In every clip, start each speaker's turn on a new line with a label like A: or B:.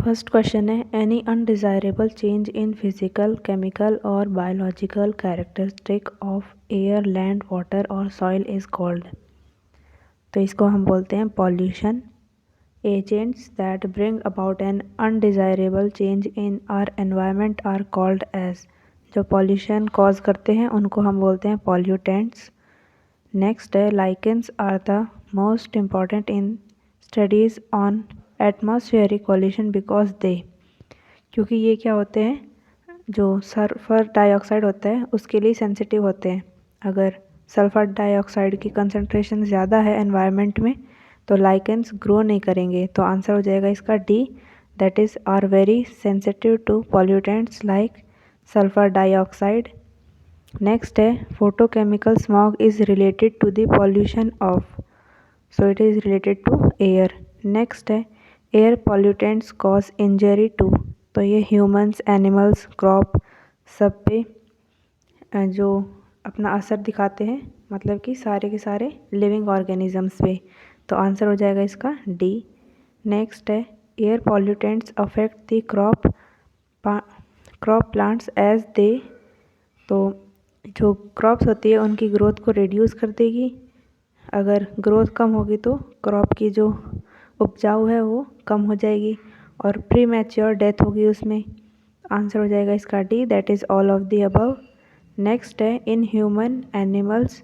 A: First question है any undesirable change in physical chemical और biological characteristic of air land water और soil is called. तो इसको हम बोलते हैं pollution. Agents that bring about an undesirable change in our environment are called as. जो pollution cause करते हैं उनको हम बोलते हैं पॉल्यूटेंट्स। नेक्स्ट है lichens are the most important in studies on atmospheric pollution because they, क्योंकि ये क्या होते हैं, जो सल्फर डाइऑक्साइड होता है उसके लिए सेंसिटिव होते हैं। अगर सल्फर डाइऑक्साइड की कंसंट्रेशन ज़्यादा है एनवायरनमेंट में तो लाइकेंस ग्रो नहीं करेंगे। तो आंसर हो जाएगा इसका D, that is are very sensitive to pollutants like sulphur dioxide. Next है photochemical smog is related to the pollution of, so it is related to air. Next है air pollutants cause injury to, तो ये humans, animals, crop सब पे जो अपना असर दिखाते हैं, मतलब कि सारे के सारे लिविंग ऑर्गेनिजम्स पे। तो आंसर हो जाएगा इसका डी। नेक्स्ट है air pollutants affect the crop plants as they, तो जो क्रॉप्स होती है उनकी ग्रोथ को रिड्यूस कर देगी। अगर ग्रोथ कम होगी तो क्रॉप की जो उपजाऊ है वो कम हो जाएगी और प्री मैच्योर डेथ होगी उसमें। आंसर हो जाएगा इसका D, that is all of the above. Next है in human animals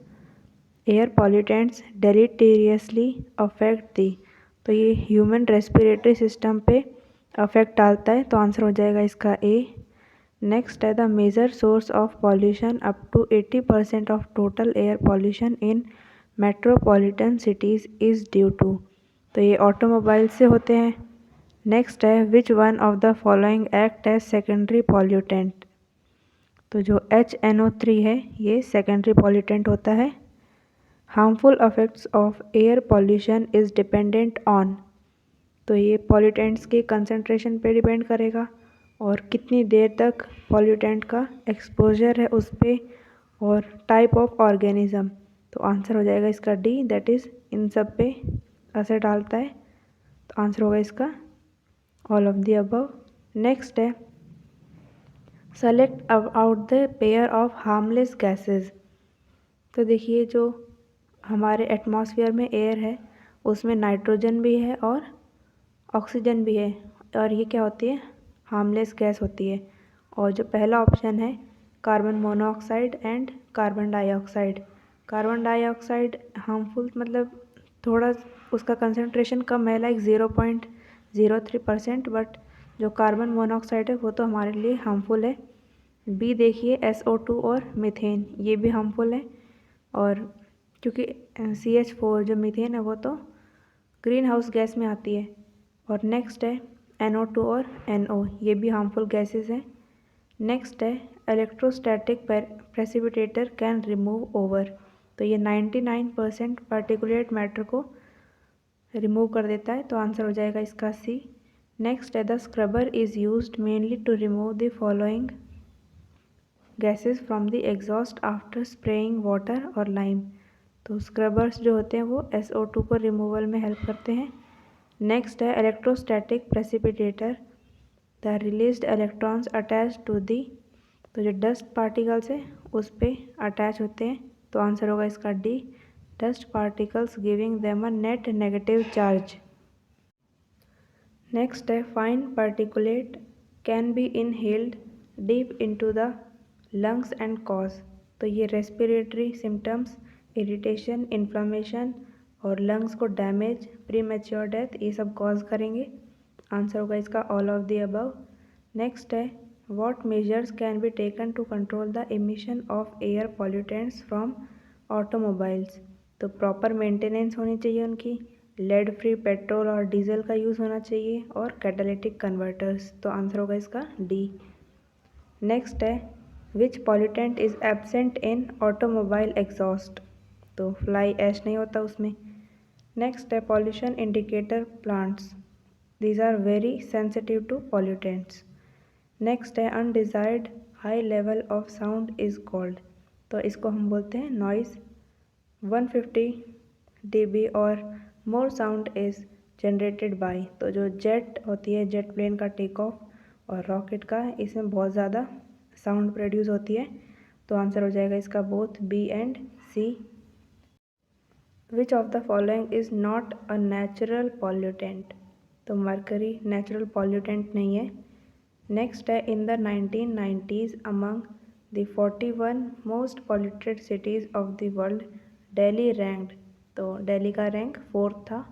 A: air pollutants deleteriously affect the, तो ये ह्यूमन रेस्पिरेटरी सिस्टम पे अफेक्ट डालता है। तो आंसर हो जाएगा इसका ए। नेक्स्ट है the major source of pollution up to 80% of total air pollution in metropolitan cities is due to, तो ये ऑटोमोबाइल से होते हैं। नेक्स्ट है which one of the following act as secondary pollutant, तो जो HNO3 है ये सेकेंडरी पॉल्यूटेंट होता है। Harmful effects of air pollution is dependent on, तो ये पॉल्यूटेंट्स की कंसंट्रेशन पे डिपेंड करेगा और कितनी देर तक पॉल्यूटेंट का एक्सपोजर है उस पर, और टाइप ऑफ ऑर्गेनिज्म। तो आंसर हो जाएगा इसका डी, दैट इज़ इन सब पे असर डालता है। तो आंसर होगा इसका all of the above. Next है select out the pair of harmless gases. तो देखिए जो हमारे एटमॉस्फेयर में एयर है उसमें नाइट्रोजन भी है और ऑक्सीजन भी है, और ये क्या होती है, हार्मलेस गैस होती है। और जो पहला ऑप्शन है carbon monoxide and carbon dioxide. Carbon dioxide harmful, मतलब थोड़ा उसका कंसंट्रेशन कम है, लाइक 0.03%, बट जो कार्बन मोनोऑक्साइड है वो तो हमारे लिए हार्मफुल है। बी देखिए SO2 और मीथेन, ये भी हार्मफुल है, और क्योंकि CH4 जो मीथेन है वो तो ग्रीन हाउस गैस में आती है। और नेक्स्ट है NO2 और NO, ये भी हार्मफुल गैसेस हैं। नेक्स्ट है electrostatic precipitator can remove over, तो ये 99% पार्टिकुलेट मैटर को रिमूव कर देता है। तो आंसर हो जाएगा इसका सी। नेक्स्ट है the scrubber is used mainly to remove the following gases from the exhaust after spraying water और लाइम, तो स्क्रबर्स जो होते हैं वो SO2 को रिमूवल में हेल्प करते हैं। नेक्स्ट है electrostatic precipitator the released electrons attach to the, तो जो डस्ट पार्टिकल्स है उस पर अटैच होते हैं। तो आंसर होगा इसका D, dust particles giving them a net negative charge. Next है fine particulate can be inhaled deep into the lungs and cause, तो ये रेस्पिरेटरी सिम्टम्स, इरिटेशन, इन्फ्लामेशन और लंग्स को डैमेज, प्री मैच्योर डेथ, ये सब cause करेंगे। Answer होगा इसका all of the above. Next है what measures can be taken to control the emission of air pollutants from automobiles, तो प्रॉपर मेंटेनेंस होनी चाहिए उनकी, लेड फ्री पेट्रोल और डीजल का यूज़ होना चाहिए, और कैटालिटिक कन्वर्टर्स। तो आंसर होगा इसका डी। नेक्स्ट है which pollutant is absent in automobile exhaust, तो फ्लाई ऐश नहीं होता उसमें। नेक्स्ट है pollution indicator plants, these are very sensitive to pollutants. Next है undesired high level of sound is called, तो इसको हम बोलते हैं नॉइज़। 150 dB और more sound is generated by. तो जो जेट होती है, जेट प्लेन का टेक ऑफ और रॉकेट का, इसमें बहुत ज़्यादा साउंड प्रोड्यूस होती है। तो आंसर हो जाएगा इसका both B and C. Which of the following is not a natural pollutant. तो मरकरी नेचुरल पॉल्यूटेंट नहीं है। नेक्स्ट है, in the 1990s among the 41 most polluted cities of the world Delhi ranked. तो दिल्ली का रैंक 4th था।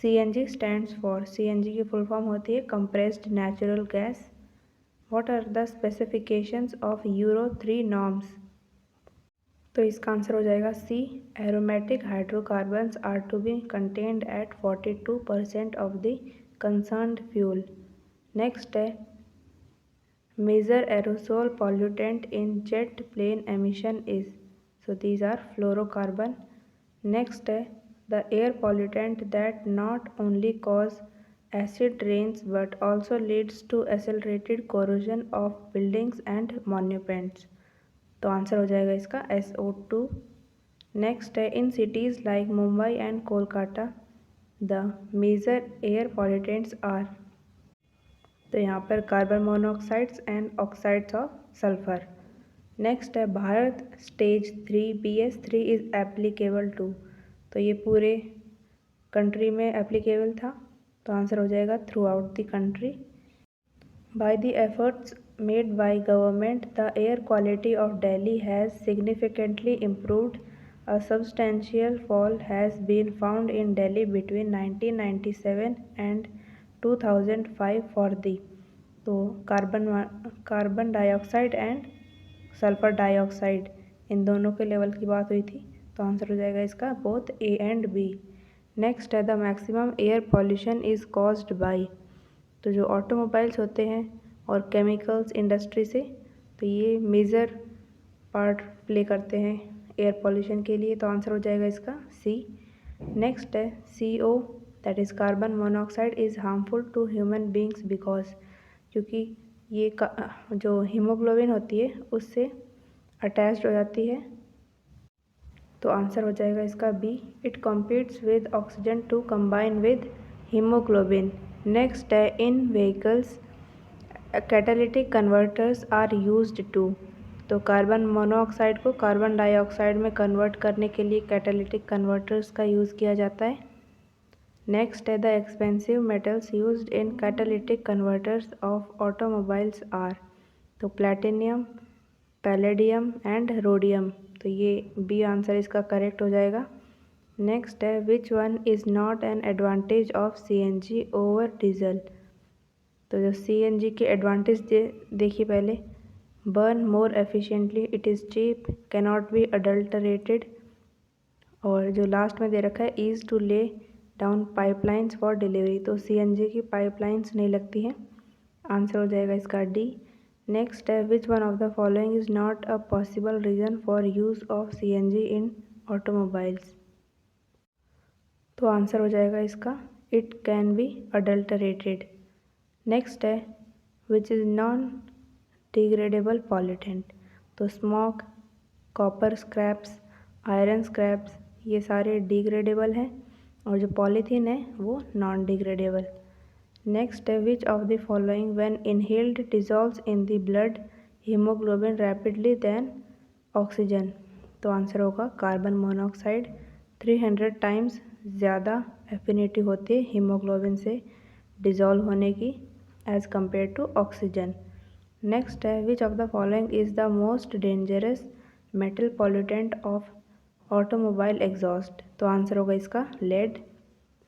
A: CNG stands for, CNG की full form होती है compressed natural gas. What are the specifications of Euro 3 norms. तो इसका answer हो जाएगा सी। Aromatic hydrocarbons are to be contained at 42% of the concerned fuel. Next है, major aerosol pollutant in jet plane emission is. So these are fluorocarbon. Next है, the air pollutant that not only cause acid rains but also leads to accelerated corrosion of buildings and monuments। तो answer हो जाएगा इसका SO2। Next है, in cities like Mumbai and Kolkata the major air pollutants are. तो यहाँ पर carbon monoxides and oxides of sulphur. Next है, Bharat stage 3 BS3 is applicable to. तो ये पूरे कंट्री में एप्लीकेबल था। तो आंसर हो जाएगा throughout the country. By the efforts made by government the air quality of Delhi has significantly improved. A substantial fall has been found in Delhi between 1997 and 2005 for the. तो carbon dioxide and sulphur dioxide, इन दोनों के level की बात हुई थी। तो answer हो जाएगा इसका both A and B. Next है, the maximum air pollution is caused by. तो जो ऑटोमोबाइल्स होते हैं और केमिकल्स इंडस्ट्री से, तो ये मेजर पार्ट प्ले करते हैं एयर पॉल्यूशन के लिए। तो आंसर हो जाएगा इसका सी। नेक्स्ट है, CO that is carbon monoxide is harmful to human beings because. क्योंकि ये जो हीमोग्लोबिन होती है उससे अटैच्ड हो जाती है। तो आंसर हो जाएगा इसका B. It competes with oxygen to combine with haemoglobin. Next है, in vehicles catalytic converters are used to. तो कार्बन मोनोऑक्साइड को कार्बन डाइऑक्साइड में कन्वर्ट करने के लिए कैटालिटिक कन्वर्टर्स का यूज़ किया जाता है। नेक्स्ट है, the expensive metals used in catalytic converters of automobiles are. तो प्लैटिनियम, पैलेडियम एंड रोडियम। तो ये बी आंसर इसका करेक्ट हो जाएगा। नेक्स्ट है, which one is not an advantage of CNG over diesel. तो जो CNG के एडवांटेज देखिए पहले, burn more efficiently, it is cheap, cannot be adulterated, और जो लास्ट में दे रखा है easy to lay down pipelines for delivery. तो CNG की पाइपलाइंस नहीं लगती हैं। आंसर हो जाएगा इसका डी। नेक्स्ट है, which one of the following is not a possible reason for use of CNG in automobiles. तो आंसर हो जाएगा इसका it can be adulterated. Next है, which is non degradable pollutant. तो smoke, copper scraps, iron scraps, ये सारे degradable हैं, और जो पॉलीथीन है वो नॉन डिग्रेडेबल। नेक्स्ट है, which of the following when inhaled dissolves in the blood haemoglobin rapidly than oxygen. तो आंसर होगा कार्बन मोनोऑक्साइड। 300 टाइम्स ज़्यादा एफिनिटी होती है हीमोग्लोबिन से डिज़ोल्व होने की as compare to oxygen. Next है, which of the following is the most dangerous metal pollutant of automobile exhaust. तो आंसर होगा इसका लेड।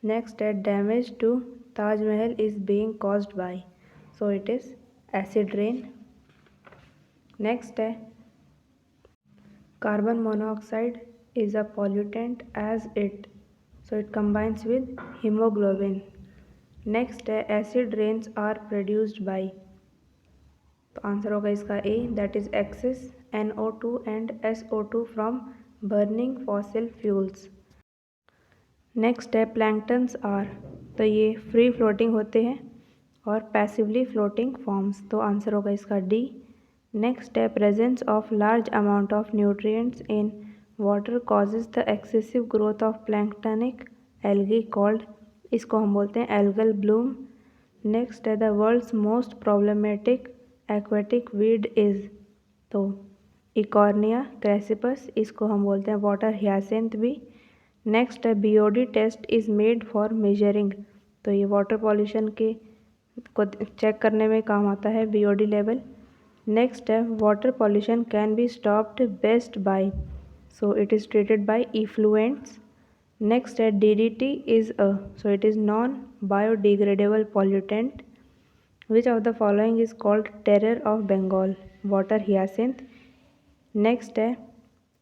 A: नेक्स्ट है, damage to Taj Mahal is being caused by. So it is acid rain. Next है, carbon monoxide is a pollutant as it combines with hemoglobin. Next है, acid rains are produced by। तो answer होगा इसका A, that is excess NO2 and SO2 from burning fossil fuels। Next है, planktons are. तो ये free floating होते हैं और पैसिवली फ्लोटिंग फॉर्म्स। तो आंसर होगा इसका डी। नेक्स्ट है, presence of large amount of nutrients in water causes the excessive growth of planktonic algae called। इसको हम बोलते हैं एल्गल ब्लूम। नेक्स्ट है the world's most problematic aquatic weed is, तो इकॉर्निया क्रेसिपस, इसको हम बोलते हैं वाटर हियासिंथ भी। नेक्स्ट है BOD test is made for measuring, तो ये वाटर पॉल्यूशन के को चेक करने में काम आता है बीओडी लेवल। नेक्स्ट है water pollution can be stopped best by, so it is treated by effluents. Next है DDT is so it is non biodegradable pollutant. Which of the following is called terror of Bengal, water hyacinth. Next है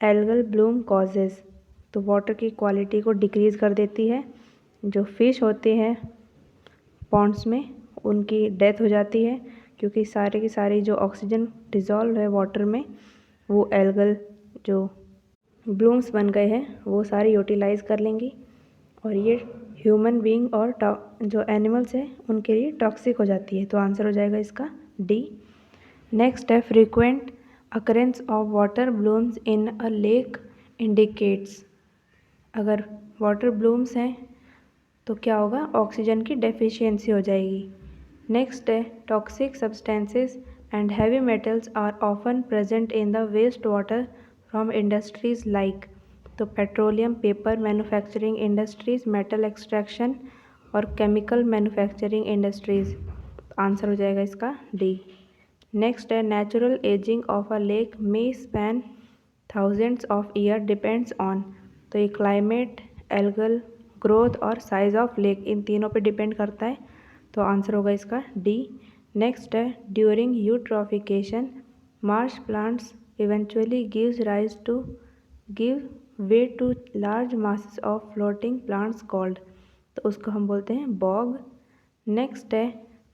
A: algal bloom causes, तो water की quality को decrease कर देती है। जो fish होते हैं पॉन्ड्स में उनकी डेथ हो जाती है, क्योंकि सारे की सारी जो ऑक्सीजन डिज़ोल्व है वाटर में वो एल्गल जो ब्लूम्स बन गए हैं वो सारे यूटिलाइज़ कर लेंगी, और ये ह्यूमन बीइंग और जो एनिमल्स हैं उनके लिए टॉक्सिक हो जाती है। तो आंसर हो जाएगा इसका डी। नेक्स्ट है frequent occurrence of water blooms in a lake indicates, अगर वाटर ब्लूम्स हैं तो क्या होगा, ऑक्सीजन की डेफिशिएंसी हो जाएगी। नेक्स्ट है toxic substances and heavy metals are often present in the waste water from industries like, तो petroleum, paper manufacturing industries, metal extraction और केमिकल मैन्युफैक्चरिंग इंडस्ट्रीज। आंसर हो जाएगा इसका डी। नेक्स्ट है natural ageing of a lake may span thousands of year depends on, तो ये climate, algal growth और size of lake, इन तीनों पे डिपेंड करता है। तो आंसर होगा इसका डी। नेक्स्ट है during eutrophication marsh plants eventually give way to large masses of floating plants called, तो उसको हम बोलते हैं बॉग। नेक्स्ट है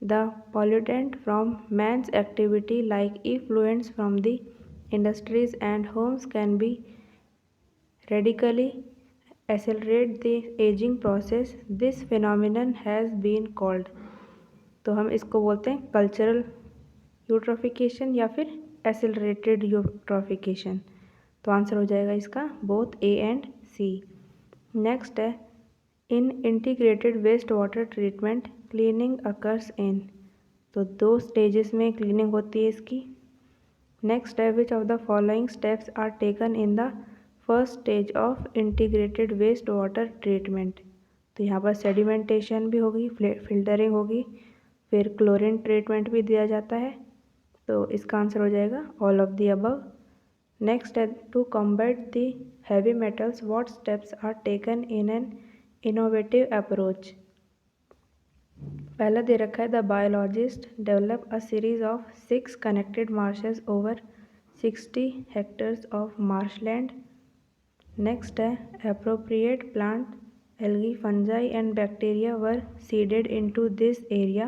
A: the pollutant from man's activity like effluents from the industries and homes can be radically accelerate the aging process. This phenomenon has been called, तो हम इसको बोलते हैं कल्चरल यूट्रोफिकेशन या फिर एसिलरेटेड यूट्रोफिकेशन। तो आंसर हो जाएगा इसका both A and C. Next है in integrated waste water treatment cleaning occurs in, तो 2 स्टेजेस में क्लीनिंग होती है इसकी। नेक्स्ट है which of the following steps are taken in the first stage of integrated waste water treatment, तो यहाँ पर सेडिमेंटेशन भी होगी, फिल्टरिंग होगी, फिर क्लोरीन ट्रीटमेंट भी दिया जाता है। तो इसका आंसर हो जाएगा all of the above. Next है to combat the heavy metals what steps are taken in an innovative approach. पहला दे रखा है the biologist develop a series of 6 connected marshes over 60 hectares of marshland. Next है appropriate plant, algae, fungi and bacteria were seeded into this area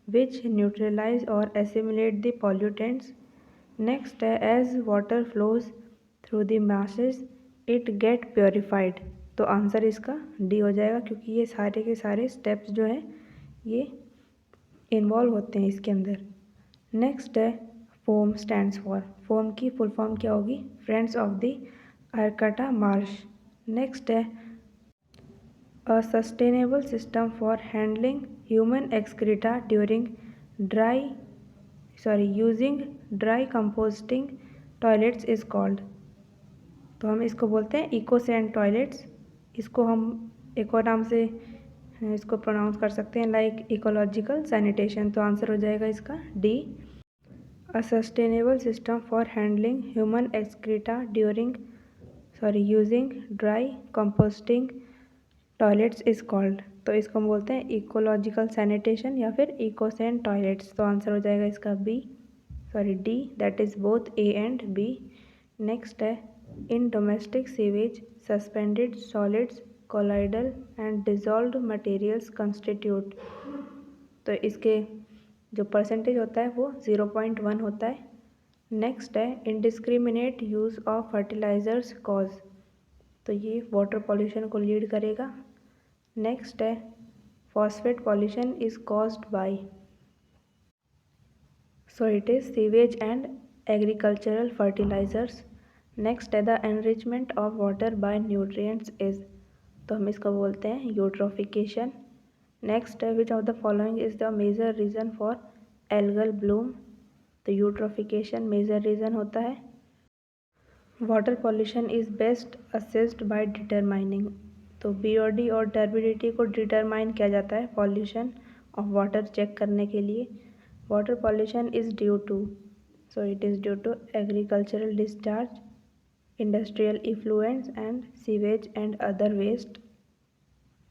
A: which neutralize or assimilate the pollutants. Next है as water flows through the masses it get purified, तो answer इसका D हो जाएगा, क्योंकि ये सारे के सारे स्टेप्स जो है ये इन्वॉल्व होते हैं इसके अंदर। नेक्स्ट है फोम स्टैंड्स फॉर, फोम की फुल फॉर्म क्या होगी, friends of the Arcata marsh. Next है a sustainable system for handling human excreta during using dry composting toilets is called, तो हम इसको बोलते हैं इकोसैन टॉयलेट्स। इसको हम एक और नाम से इसको प्रोनाउंस कर सकते हैं लाइक इकोलॉजिकल सैनिटेशन। तो आंसर हो जाएगा इसका D. A sustainable system for handling human excreta during using dry composting toilets is called, तो इसको हम बोलते हैं इकोलॉजिकल सैनिटेशन या फिर इकोसैन टॉयलेट्स। तो आंसर हो जाएगा इसका D, that is both A and B. Next है in domestic sewage suspended solids colloidal and dissolved materials constitute, तो इसके जो परसेंटेज होता है वो 0.1 होता है। नेक्स्ट है indiscriminate use of fertilisers cause, तो ये वाटर पॉल्यूशन को लीड करेगा। नेक्स्ट है phosphate pollution is caused by, so it is sewage and agricultural fertilisers. Next है the enrichment of water by nutrients is, तो हम इसको बोलते हैं यूट्रोफिकेशन। नेक्स्ट है which of the following is the major reason for algal bloom. तो eutrophication major reason होता है। Water pollution is best assessed bye determining. तो BOD और टर्बिडिटी को डिटरमाइन किया जाता है पॉल्यूशन ऑफ वाटर चेक करने के लिए। Water pollution is due to, so it is due to agricultural discharge, industrial effluence and sewage and other waste,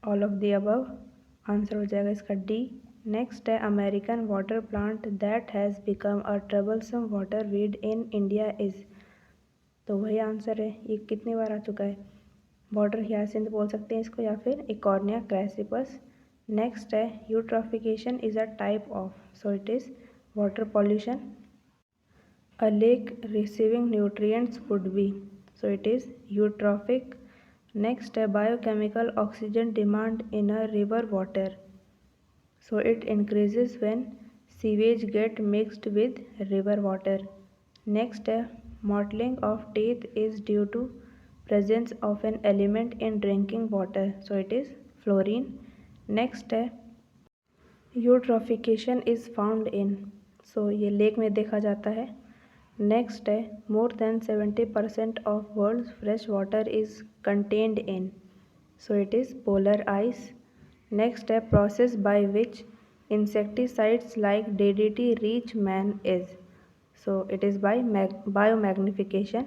A: all of the above. Answer हो जाएगा इसका डी। नेक्स्ट है American water plant that has become a troublesome water weed in India is. तो वही answer है, ये कितनी बार आ चुका है। वाटर हियासिंथ बोल सकते हैं इसको या फिर इकॉर्निया क्रैसिपस। नेक्स्ट है eutrophication is a type of, so it is water pollution. A lake receiving nutrients would be, so it is eutrophic. Next, a biochemical oxygen demand in a river water, so it increases when sewage get mixed with river water. Next, a mottling of teeth is due to presence of an element in drinking water, so it is fluorine. Next, eutrophication is found in, so ये lake में देखा जाता है। Next है more than 70% of world fresh water is contained in, so it is polar ice. Next है process by which insecticides like DDT reach man is, so it is by biomagnification.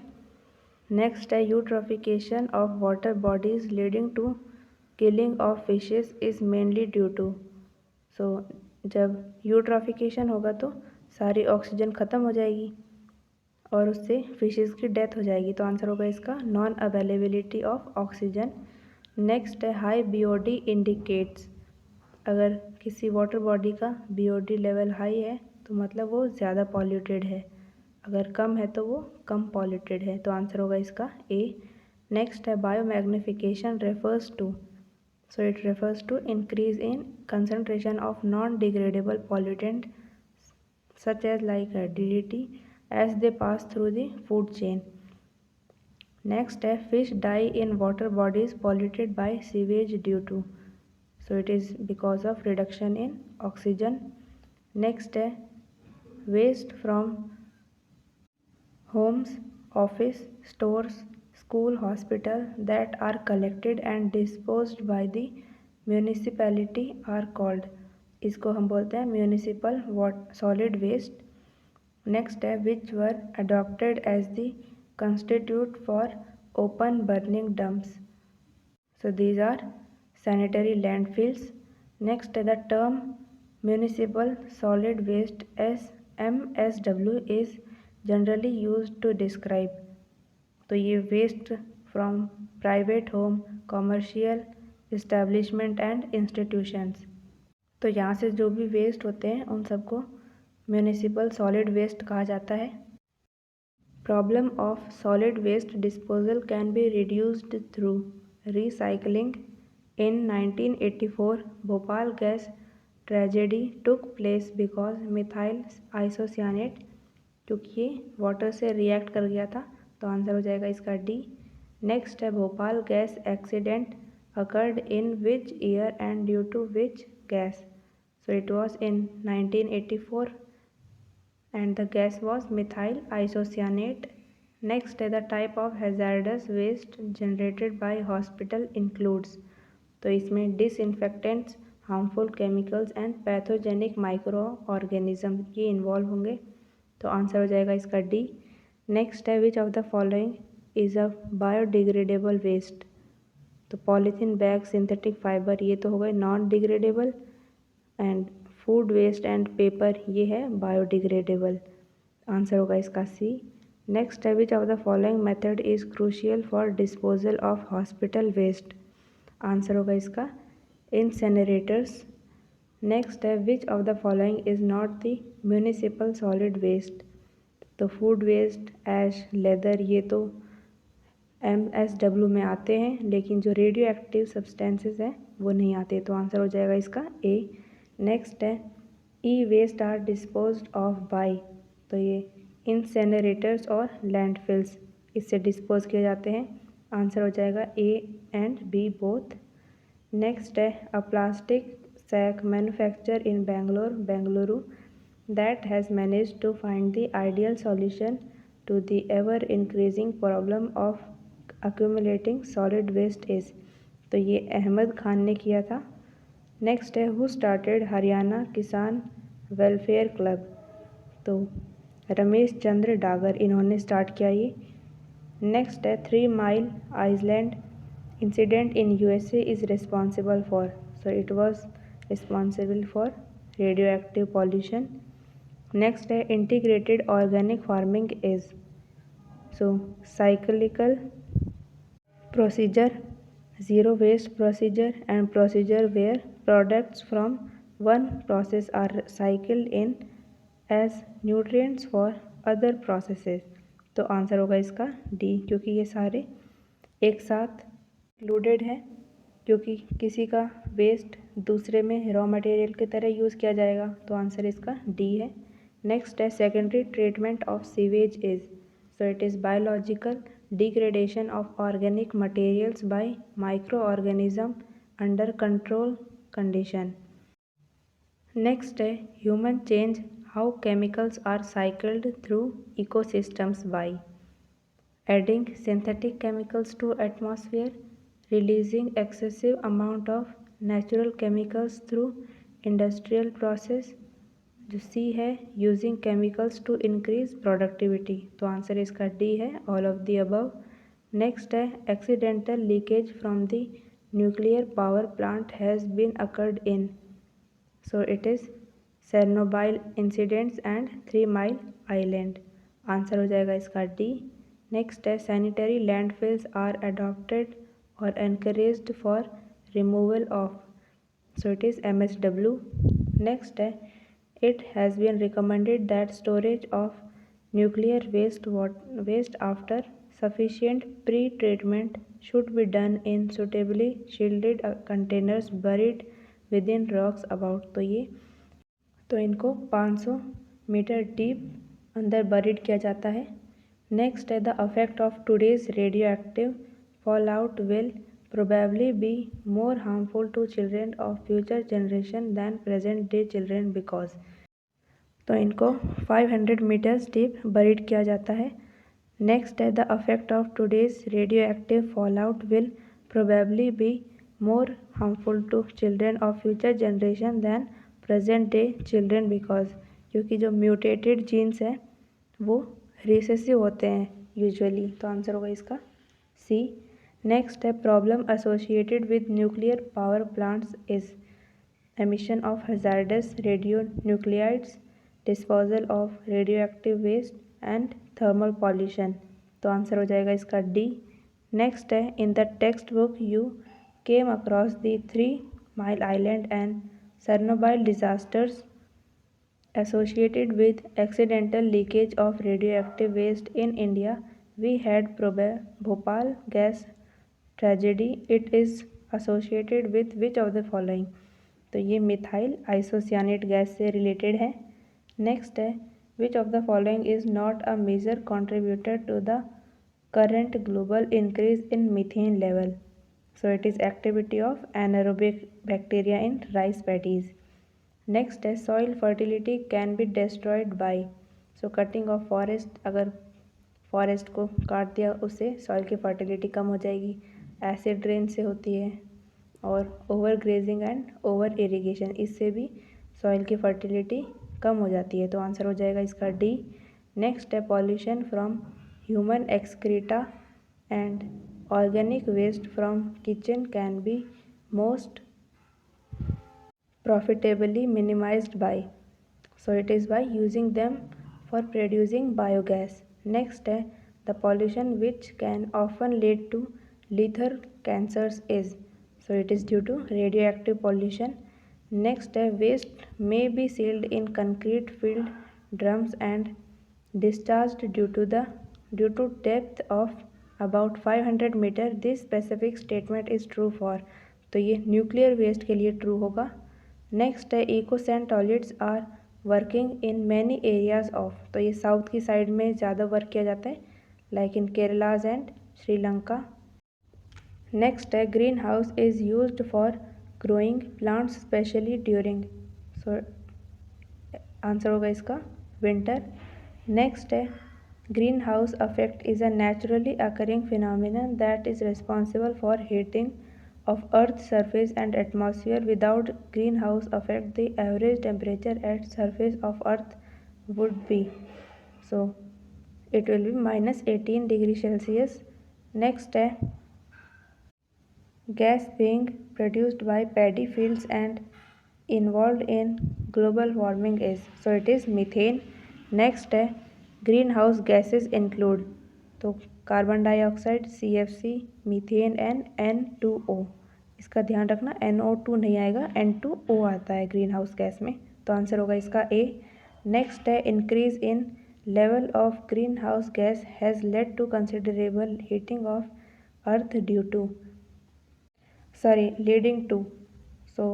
A: Next है eutrophication of water bodies leading to killing of fishes is mainly due to, so जब eutrophication होगा तो सारी oxygen ख़त्म हो जाएगी और उससे फिशेस की डेथ हो जाएगी। तो आंसर होगा इसका non availability of oxygen. Next है हाई BOD इंडिकेट्स, अगर किसी वाटर बॉडी का BOD लेवल हाई है तो मतलब वो ज़्यादा पॉल्यूटेड है, अगर कम है तो वो कम पॉल्यूटेड है। तो आंसर होगा इसका ए। नेक्स्ट है biomagnification refers to, so it refers to increase in concentration of non degradable pollutant such as like DDT as they pass through the food chain. Next है fish die in water bodies polluted by sewage due to, so it is because of reduction in oxygen. Next है waste from homes, office, stores, school, hospital that are collected and disposed by the municipality are called, इसको हम बोलते हैं municipal solid waste. Next है which were adopted as the constitute for open burning dumps, so these are sanitary landfills. Next है the term municipal solid waste MSW is generally used to describe, तो ये waste from private home, commercial establishment and institutions. तो यहाँ से जो भी waste होते हैं उन सबको म्यूनिसिपल सॉलिड वेस्ट कहा जाता है। Problem of solid waste disposal can be reduced through recycling. In 1984 Bhopal gas tragedy took place because methyl isocyanate, क्योंकि ये वाटर से रिएक्ट कर गया था। तो आंसर हो जाएगा इसका डी। नेक्स्ट है Bhopal gas accident occurred in which year and due to which gas, so it was in 1984 and the gas was methyl isocyanate. Next the type of hazardous waste generated by hospital includes, तो इसमें disinfectants, harmful chemicals and pathogenic microorganism ये involve होंगे। तो answer हो जाएगा इसका D. Next है which of the following is a biodegradable waste, तो पॉलीथीन बैग, सिंथेटिक फाइबर ये तो हो गए non degradable, and food waste and paper ये है बायोडिग्रेडेबल। आंसर होगा इसका सी। नेक्स्ट है which of the following method is crucial for disposal of hospital waste, answer होगा इसका इंसेनरेटर्स। नेक्स्ट है which of the following is not the municipal solid waste, तो food waste, ash, leather ये तो MSW में आते हैं, लेकिन जो रेडियो एक्टिव सब्सटेंसेस हैं वो नहीं आते। तो आंसर हो जाएगा इसका ए। नेक्स्ट है E waste are disposed of by, तो ये इंसेनरेटर्स और लैंडफिल्स इससे डिस्पोज किए जाते हैं। आंसर हो जाएगा A and B both. Next है a plastic sack manufacturer in Bengaluru, that has managed to find the ideal solution to the ever-increasing problem of accumulating solid waste is. तो ये अहमद खान ने किया था। नेक्स्ट है हु स्टार्टेड हरियाणा किसान welfare club, तो रमेश चंद्र डागर इन्होंने स्टार्ट किया ये। नेक्स्ट है 3 mile island incident in USA is responsible for, so it was responsible for radioactive pollution. Next है integrated organic farming is, so cyclical procedure, zero waste procedure and procedure where products from one process are recycled in as nutrients for other processes। तो answer होगा इसका D, क्योंकि ये सारे एक साथ included है, क्योंकि किसी का वेस्ट दूसरे में रॉ मटेरियल की तरह यूज़ किया जाएगा, तो आंसर इसका डी है। नेक्स्ट है secondary treatment of sewage is, so it is biological degradation of organic materials by microorganism under control condition। Next है human change how chemicals are cycled through ecosystems by adding synthetic chemicals to atmosphere, releasing excessive amount of natural chemicals through industrial process। जो C है using chemicals to increase productivity, तो answer इसका D है, all of the above. Next है accidental leakage from the nuclear power plant has been occurred in, so it is Chernobyl incidents and 3 mile island, answer हो जाएगा इसका D. Next है sanitary landfills are adopted और encouraged for removal of, so it is MSW। Next है it has been recommended that storage of nuclear waste after sufficient pre-treatment should be done in suitably shielded containers buried within rocks about, तो इनको 500 metre deep अंदर buried किया जाता है। Next है the effect of today's radio active fall out will probably be more harmful to children of future generation than present day children because, तो इनको 500 metres deep buried किया जाता है। नेक्स्ट है the effect of today's radio active fall out will probably be more harmful to children of future generation than present day children because, क्योंकि जो mutated jeans हैं वो रिसेसिव होते हैं यूजुअली, तो आंसर होगा इसका सी। नेक्स्ट है problem associated with nuclear power plants is emission of hazardous radio nuclides, disposal of radio active waste and thermal pollution, तो आंसर हो जाएगा इसका डी। नेक्स्ट है in the text book you came across the 3 mile island and Chernobyl disasters associated with accidental leakage of radioactive waste in India, we had Bhopal gas tragedy. It is associated with which of the following, तो ये methyl isocyanate gas से related है। Next है which of the following is not a major contributor to the current global increase in methane level, so it is activity of anaerobic bacteria in rice paddies. Next है soil fertility can be destroyed by, so cutting of forest, अगर forest को काट दिया उससे soil की fertility कम हो जाएगी, acid rain से होती है, और over grazing and over irrigation, इससे भी सॉइल की फर्टिलिटी कम हो जाती है, तो आंसर हो जाएगा इसका डी। नेक्स्ट है pollution from human excreta and organic waste from kitchen can be most profitably minimized by, so it is by using them for producing biogas। next है the pollution which can often lead to lethal cancers is, so it is due to radioactive pollution। next है waste may be sealed in concrete filled drums and discharged due to depth of about 500 meter, this specific statement is true for, तो ये nuclear waste के लिए true होगा। Next है eco sand toilets are working in many areas of, तो ये south की side में ज़्यादा वर्क किया जाता है, like in Kerala's and Sri Lanka. Next है green house is used for growing plants specially during, so answer होगा इसका विंटर। नेक्स्ट है green house effect is a naturally occurring phenomenon that is responsible for heating of Earth's surface and atmosphere. Without greenhouse effect, the average temperature at surface of Earth would be, so it will be minus 18 degree Celsius. Next है gas being produced by paddy fields and involved in global warming is, so it is methane. Next है greenhouse gases include, तो carbon dioxide, CFC, methane and N2O। इसका ध्यान रखना NO2 नहीं आएगा, N2O आता है ग्रीन हाउस गैस में, तो आंसर होगा इसका ए। नेक्स्ट है increase in level of green house gas has led to considerable heating of earth due to, sorry leading to, so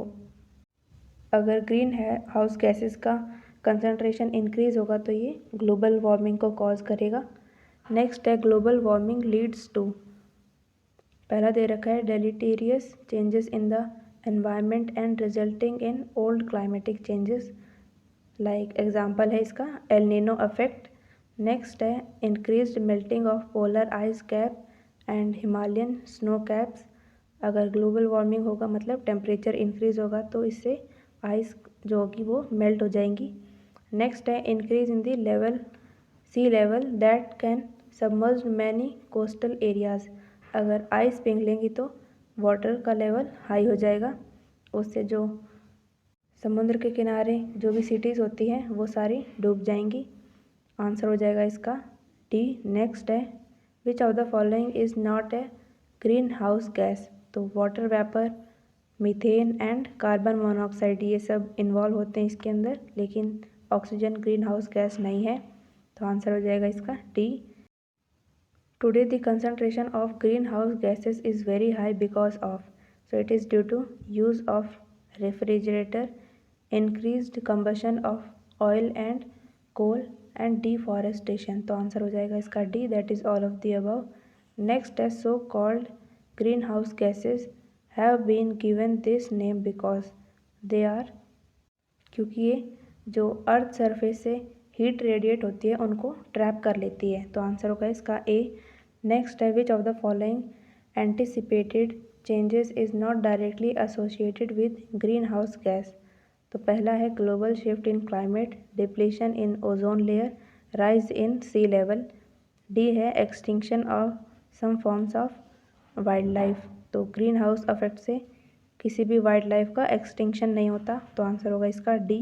A: अगर ग्रीन हाउस गैसेस का कंसनट्रेशन इंक्रीज होगा तो ये ग्लोबल वार्मिंग को कॉज करेगा। नेक्स्ट है global warming leads to, पहला दे रखा है deleterious changes in the environment and resulting in old climatic changes, like example है इसका एल नीनो इफेक्ट। नेक्स्ट है increased melting of polar ice cap and Himalayan snow caps, अगर global warming होगा मतलब टेम्परेचर इंक्रीज होगा तो इससे ice जो होगी वो मेल्ट हो जाएंगी। नेक्स्ट है increase in the level sea level that can submerge many coastal areas, अगर आइस पिघलेंगी तो वाटर का लेवल हाई हो जाएगा, उससे जो समुद्र के किनारे जो भी सिटीज़ होती हैं वो सारी डूब जाएंगी, आंसर हो जाएगा इसका डी। नेक्स्ट है which of the following is not a green house gas, तो water vapour, methane and carbon monoxide ये सब इन्वॉल्व होते हैं इसके अंदर, लेकिन ऑक्सीजन ग्रीन हाउस गैस नहीं है, तो आंसर हो जाएगा इसका D. Today the concentration of green house gases is very high because of, so it is due to use of refrigerator, increased combustion of oil and coal and deforestation, तो answer हो जाएगा इसका D, that is all of the above. Next है so called green house gases have been given this name because they are, क्योंकि ये जो earth surface से heat radiate होती है उनको ट्रैप कर लेती है, तो आंसर होगा इसका ए। नेक्स्ट है which of the following anticipated changes is not directly associated with green house gas, तो पहला है global shift in climate, depletion in ozone layer, rise in sea level, D है extinction of some forms of wild life, तो green house effect से किसी भी wild life का extinction नहीं होता, तो आंसर होगा इसका डी।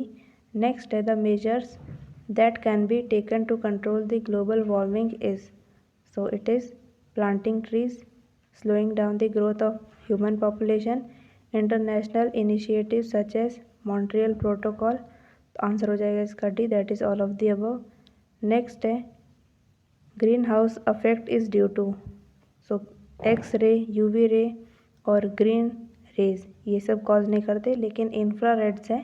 A: नेक्स्ट है the measures that can be taken to control the global warming is, so it is planting trees, slowing down the growth of human population, international initiatives such as Montreal Protocol, तो answer हो जाएगा इसका D, that is all of the above. Next है green house effect is due to, so X ray, UV ray और green raise ये सब cause नहीं करते, लेकिन इंफ्रारेड्स हैं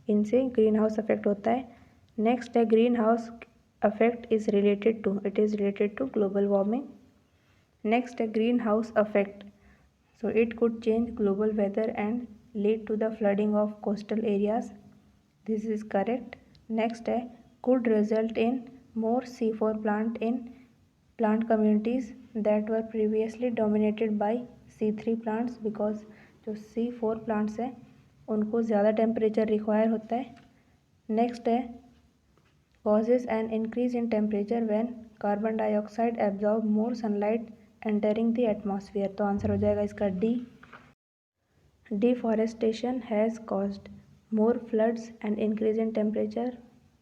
A: इनसे ग्रीन हाउस अफेक्ट होता है। नेक्स्ट है green house effect is related to, it is related to global warming. Next, a greenhouse effect. So it could change global weather and lead to the flooding of coastal areas. This is correct. Next, could result in more C4 plant in plant communities that were previously dominated by C3 plants, because जो C4 plants हैं उनको ज़्यादा temperature require होता है। Next है causes an increase in temperature when carbon dioxide absorb more sunlight entering the atmosphere, तो answer हो जाएगा इसका D. Deforestation has caused more floods and increase in temperature,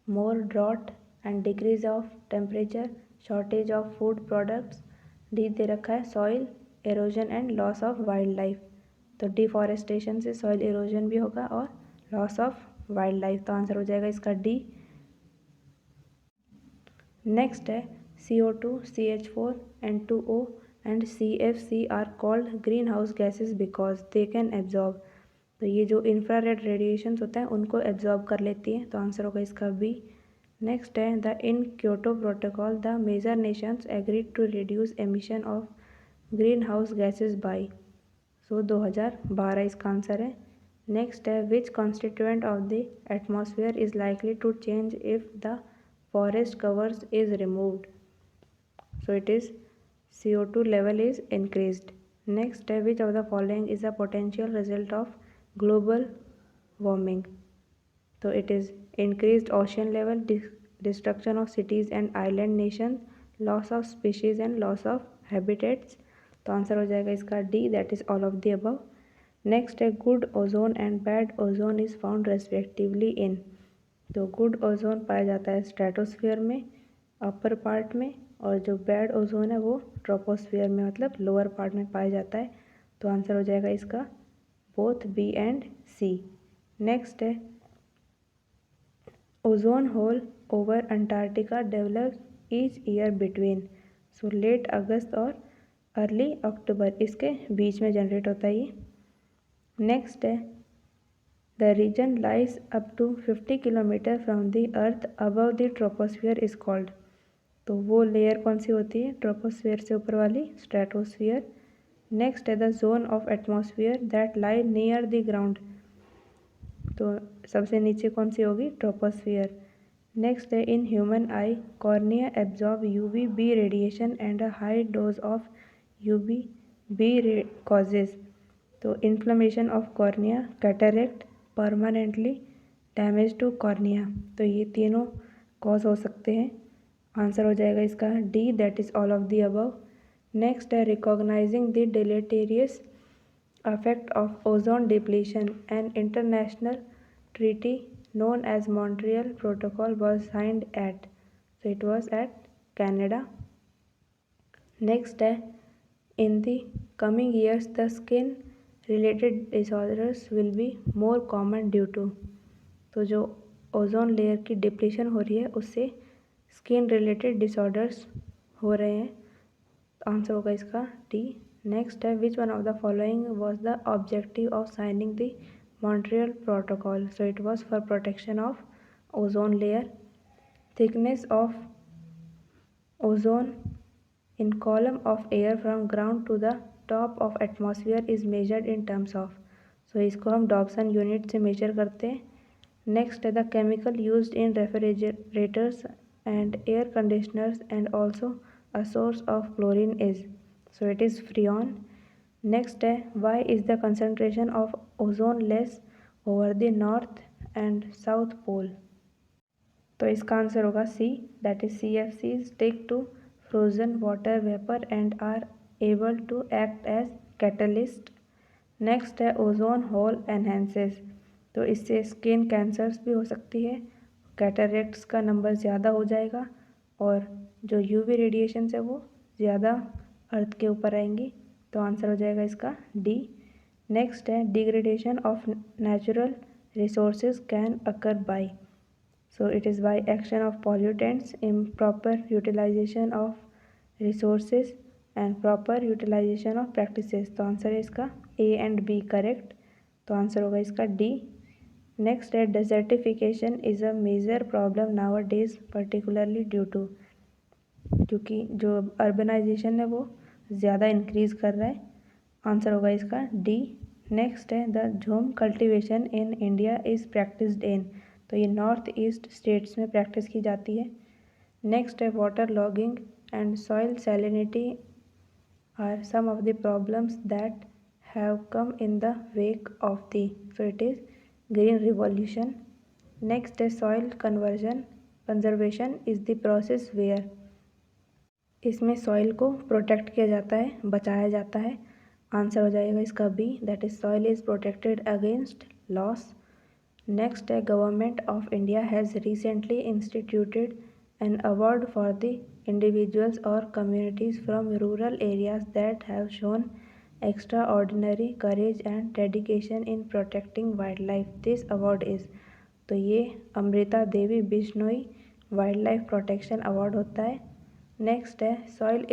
A: more drought and decrease of temperature, shortage of food products, D दे रखा है soil erosion and loss of wild life, तो deforestation से soil erosion भी होगा और loss of wild life, तो answer हो जाएगा इसका डी। नेक्स्ट है CO2, CH4, N2O and CFC are called greenhouse gases because they can absorb, तो ये जो इंफ्रारेड रेडिएशंस होता है उनको एब्जॉर्ब कर लेती हैं, तो आंसर होगा इसका बी। नेक्स्ट है the in Kyoto protocol the major nations agreed to reduce emission of green house gases by, so 2012 इसका आंसर है। नेक्स्ट है which constituent of the atmosphere is likely to change if the forest covers is removed. So it is CO2 level is increased. Next, which of the following is a potential result of global warming? So it is increased ocean level, destruction of cities and island nations, loss of species and loss of habitats. तो answer हो जाएगा इसका D, that is all of the above. Next है good ozone and bad ozone is found respectively in. तो good ozone पाया जाता है stratosphere में अपर पार्ट में, और जो बैड ओजोन है वो ट्रोपोस्फीयर में मतलब लोअर पार्ट में पाया जाता है. तो आंसर हो जाएगा इसका both B and C. Next है ozone hole over Antarctica develop each year between. So late August और अर्ली अक्टूबर, इसके बीच में जनरेट होता है ये. नेक्स्ट है the region lies up to 50 kilometre from the earth above the troposphere is called. तो वो लेयर कौन सी होती है ट्रोपोस्फियर से ऊपर वाली, स्ट्रेटोस्फियर. नेक्स्ट है the zone of atmosphere that lie near the ground. तो सबसे नीचे कौन सी होगी ट्रोपोस्फियर. नेक्स्ट है in human eye cornea absorb UV B radiation and a high dose of UV B causes. तो inflammation of cornea, cataract, permanently damage to cornea. तो ये तीनों कॉज हो सकते हैं. आंसर हो जाएगा इसका D, that is all of the above. Next है recognising the deleterious effect of ozone depletion. An international treaty known as Montreal Protocol was signed at, so it was at Canada. Next है in the coming years the skin related disorders will be more common due to. तो जो ozone layer की depletion हो रही है उससे skin related disorders हो रहे हैं. आंसर होगा इसका डी. नेक्स्ट है which one of the following was the objective of signing the Montreal protocol. So it was for protection of ozone layer. Thickness of ozone in column of air from ground to the top of atmosphere is measured in terms of. So इसको हम Dobson unit से major करते हैं. Next है the chemical used in refrigerators and air conditioners and also a source of chlorine is. So it is freon. Next है why is the concentration of ozone less over the north and south pole. तो इसका answer होगा C, that is CFC stick to frozen water vapor and are able to act as catalyst. Next है ozone whole enhances. तो इससे skin cancers भी हो सकती है, कैटरेक्ट्स का नंबर ज़्यादा हो जाएगा और जो यूवी रेडिएशन है वो ज़्यादा अर्थ के ऊपर आएंगी. तो आंसर हो जाएगा इसका डी. नेक्स्ट है degradation of natural resources can occur by. So it is by action of pollutants, improper utilisation of resources and proper utilisation of practices. तो आंसर है इसका ए एंड बी करेक्ट. तो answer होगा इसका D. Next है desertification is a major problem nowadays particularly due to. क्योंकि जो urbanisation है वो ज़्यादा इंक्रीज़ कर रहा है. आंसर होगा इसका डी. नेक्स्ट है the jhum cultivation in India is practised in. तो ये नॉर्थ ईस्ट स्टेट्स में प्रैक्टिस की जाती है. नेक्स्ट है water logging and soil salinity are some of the problems that have come in the wake of the. So it is green revolution. Next है soil conservation is the process where. इसमें soil को protect किया जाता है, बचाया जाता है. Answer हो जाएगा इसका B, that is soil is protected against loss. Next है government of India has recently instituted an award for the individuals और communities from rural areas that have shown extra ordinary courage and dedication in protecting wild life. This award is. तो ये Amrita Devi Bishnoi wild life protection award होता है. Next है soil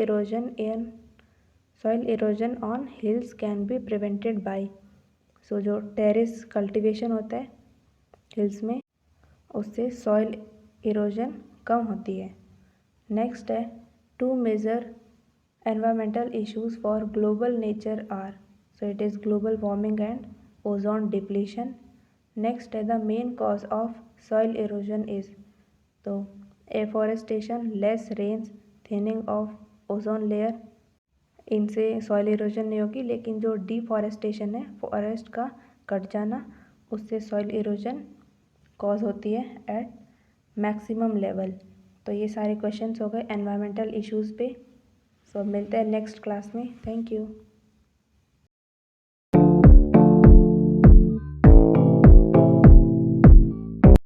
A: erosion on hills can be prevented by. So जो terrace cultivation होता है hills में उससे सॉइल इरोजन कम होती है. नेक्स्ट है two major environmental issues for global nature are. So it is global warming and ozone depletion. Next है the main cause of soil erosion is, तो afforestation, less rains, thinning of ozone layer, इनसे soil erosion नहीं होगी, लेकिन जो deforestation है, forest का cut जाना, उससे सॉइल इरोजन कॉज होती है एट मैक्सिमम लेवल। तो ये सारे क्वेश्चंस हो गए एनवायरमेंटल इश्यूज़ पे। सो मिलते हैं नेक्स्ट क्लास में। Thank you.